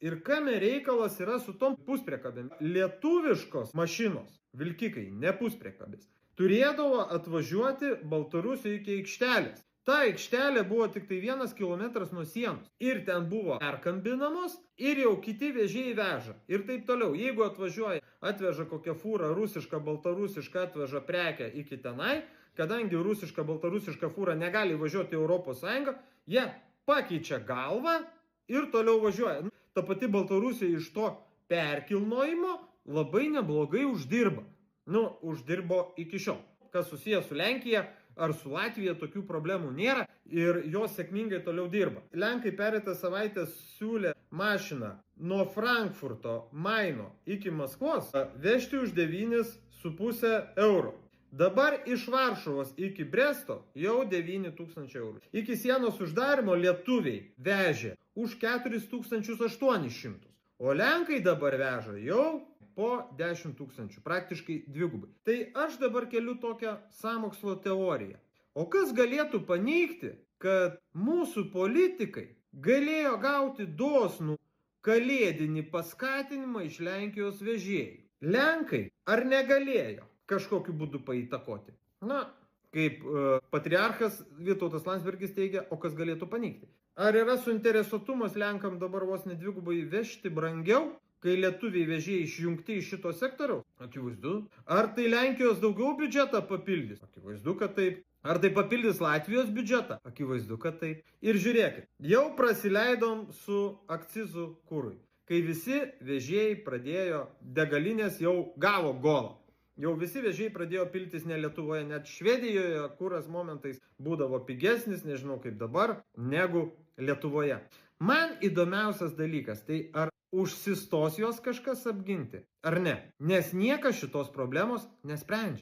Ir kame reikalas yra su tom puspriekabėm. Lietuviškos mašinos, vilkikai, ne puspriekabės, turėdavo atvažiuoti Baltarusijoje iki aikštelės. Ta aikštelė buvo tik tai 1 kilometras nuo sienos. Ir ten buvo perkambinamos ir jau kiti vežėjai veža. Ir taip toliau. Jeigu atveža kokią fūrą rusišką, baltarusišką, atveža prekę iki tenai, kadangi rusiška, baltarusiška fūra negali važiuoti į Europos Sąjungą, jie pakeičia galvą ir toliau važiuoja. Ta pati Baltarusija iš to perkilnojimo labai neblogai uždirba. Uždirbo iki šiol. Kas susijęs su Lenkija ar su Latvija, tokių problemų nėra ir jos sėkmingai toliau dirba. Lenkai pereitą savaitę siūlė mašiną nuo Frankfurto, Maino iki Maskvos vežti už 9,5 eurų. Dabar iš Varšuvos iki Bresto jau 9,000 eurų. Iki sienos uždarimo lietuviai vežė už 4,800. O Lenkai dabar veža jau po 10,000, praktiškai dvigubai. Tai aš dabar keliu tokią sąmokslo teoriją. O kas galėtų paneigti, kad mūsų politikai galėjo gauti dosnų kalėdinį paskatinimą iš Lenkijos vežėjų? Lenkai ar negalėjo kažkokiu būdu paįtakoti? Kaip patriarchas Vytautas Landsbergis teigia, o kas galėtų paneigti? Ar yra suinteresuotumas Lenkam dabar vos nedvigubai vežti brangiau, kai lietuviai vežėjai išjungti iš šito sektoriaus? Akivaizdu. Ar tai Lenkijos daugiau biudžetą papildys? Akivaizdu, kad taip. Ar tai papildys Latvijos biudžetą? Akivaizdu, kad taip. Ir žiūrėkit, jau prasileidom su akcizu kūrui. Kai visi vežėjai pradėjo, degalinės jau gavo golą. Jau visi vežėjai pradėjo piltis ne Lietuvoje, net Švedijoje kūras momentais būdavo pigesnis, nežinau kaip dabar, negu Lietuvoje. Man įdomiausias dalykas, tai ar užsistos jos kažkas apginti, ar ne? Nes niekas šitos problemos nesprendžia.